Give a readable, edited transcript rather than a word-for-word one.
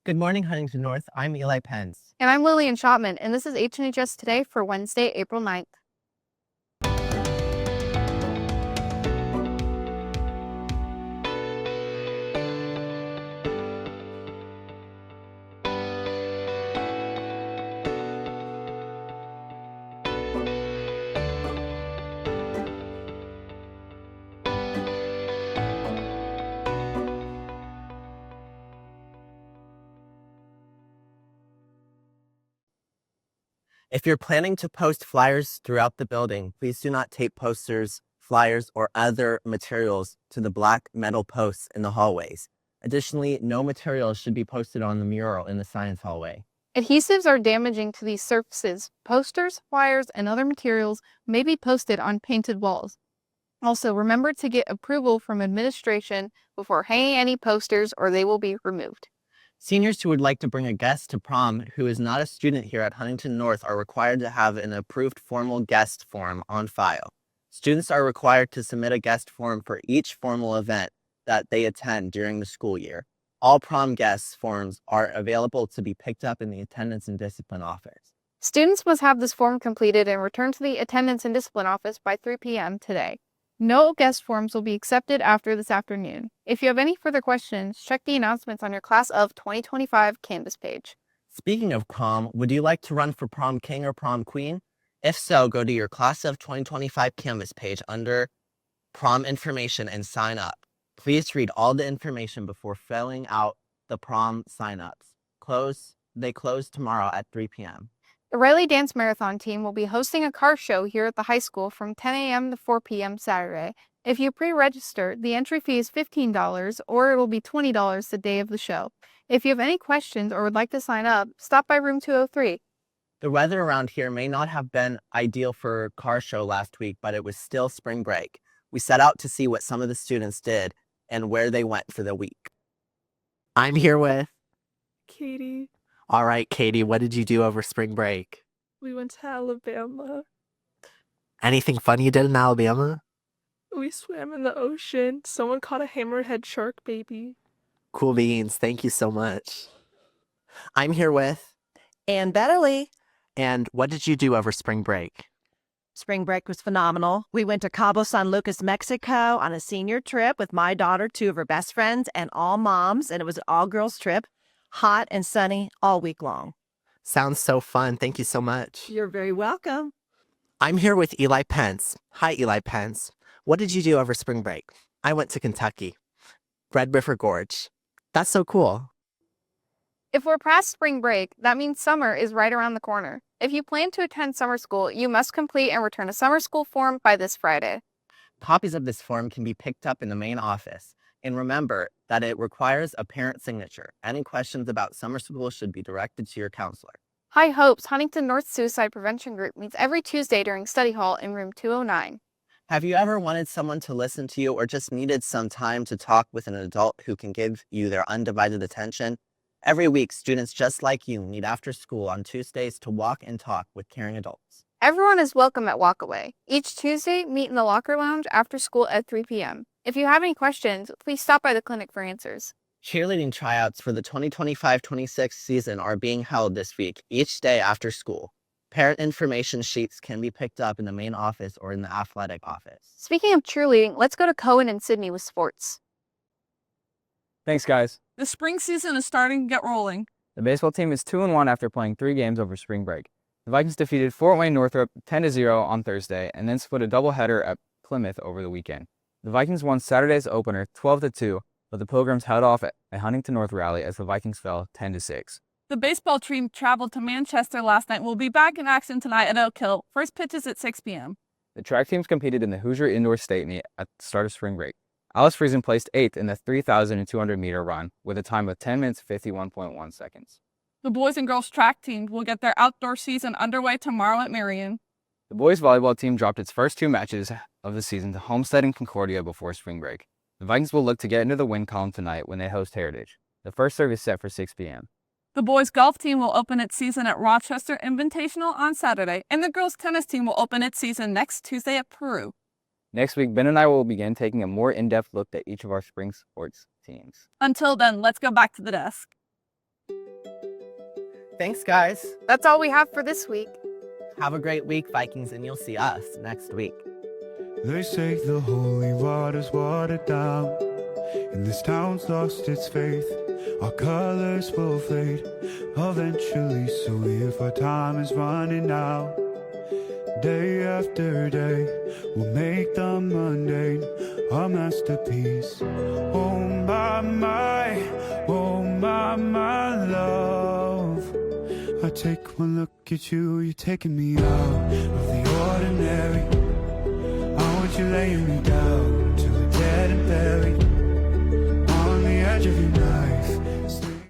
Good morning, Huntington North. I'm Eli Pence. And I'm Lillian Shotman, and this is HNHS Today for Wednesday, April 9th. If you're planning to post flyers throughout the building, please do not tape posters, flyers, or other materials to the black metal posts in the hallways. Additionally, no materials should be posted on the mural in the science hallway. Adhesives are damaging to these surfaces. Posters, flyers, and other materials may be posted on painted walls. Also, remember to get approval from administration before hanging any posters or they will be removed. Seniors who would like to bring a guest to prom who is not a student here at Huntington North are required to have an approved formal guest form on file. Students are required to submit a guest form for each formal event that they attend during the school year. All prom guest forms are available to be picked up in the Attendance and Discipline Office. Students must have this form completed and returned to the Attendance and Discipline Office by 3 p.m. today. No guest forms will be accepted after this afternoon. If you have any further questions, check the announcements on your Class of 2025 Canvas page. Speaking of prom, would you like to run for prom king or prom queen? If so, go to your Class of 2025 Canvas page under prom information and sign up. Please read all the information before filling out the prom sign-ups. They close tomorrow at 3 p.m. The Riley Dance Marathon team will be hosting a car show here at the high school from 10 a.m. to 4 p.m. Saturday. If you pre-register, the entry fee is $15 or it will be $20 the day of the show. If you have any questions or would like to sign up, stop by room 203. The weather around here may not have been ideal for a car show last week, but it was still spring break. We set out to see what some of the students did and where they went for the week. I'm here with Katie. All right, Katie, what did you do over spring break? We went to Alabama. Anything fun you did in Alabama? We swam in the ocean. Someone caught a hammerhead shark baby. Cool beans. Thank you so much. I'm here with And Beverly. And what did you do over spring break? Spring break was phenomenal. We went to Cabo San Lucas, Mexico on a senior trip with my daughter, two of her best friends, and all moms, and it was an all-girls trip. Hot and sunny all week long. Sounds so fun. Thank you so much. You're very welcome. I'm here with Eli Pence. Hi, Eli Pence. What did you do over spring break? I went to Kentucky. Red River Gorge. That's so cool. If we're past spring break, that means summer is right around the corner. If you plan to attend summer school, you must complete and return a summer school form by this Friday. Copies of this form can be picked up in the main office. And remember that it requires a parent signature. Any questions about summer school should be directed to your counselor. High Hopes Huntington North Suicide Prevention Group meets every Tuesday during study hall in room 209. Have you ever wanted someone to listen to you or just needed some time to talk with an adult who can give you their undivided attention? Every week, students just like you meet after school on Tuesdays to walk and talk with caring adults. Everyone is welcome at Walkaway. Each Tuesday, meet in the locker lounge after school at 3 p.m. If you have any questions, please stop by the clinic for answers. Cheerleading tryouts for the 2025-26 season are being held this week, each day after school. Parent information sheets can be picked up in the main office or in the athletic office. Speaking of cheerleading, let's go to Cohen and Sydney with sports. Thanks, guys. The spring season is starting to get rolling. The baseball team is 2-1 after playing 3 games over spring break. The Vikings defeated Fort Wayne Northrop 10-0 on Thursday and then split a doubleheader at Plymouth over the weekend. The Vikings won Saturday's opener 12-2, but the Pilgrims held off at a Huntington North rally as the Vikings fell 10-6. The baseball team traveled to Manchester last night and will be back in action tonight at Oak Hill. First pitch is at 6 p.m. The track teams competed in the Hoosier Indoor State Meet at the start of spring break. Alice Friesen placed 8th in the 3,200-meter run with a time of 10 minutes 51.1 seconds. The boys and girls track teams will get their outdoor season underway tomorrow at Marion. The boys volleyball team dropped its first 2 matches of the season to Homestead and Concordia before spring break. The Vikings will look to get into the win column tonight when they host Heritage. The first serve is set for 6 p.m. The boys golf team will open its season at Rochester Invitational on Saturday, and the girls tennis team will open its season next Tuesday at Peru. Next week, Ben and I will begin taking a more in-depth look at each of our spring sports teams. Until then, let's go back to the desk. Thanks, guys. That's all we have for this week. Have a great week, Vikings, and you'll see us next week. They say the holy water's watered down, and this town's lost its faith. Our colors will fade eventually, so if our time is running out, day after day, we'll make the mundane a masterpiece. Oh my, oh my love. I take one look at you, you're taking me out of the ordinary. I want you laying me down till we're dead and buried.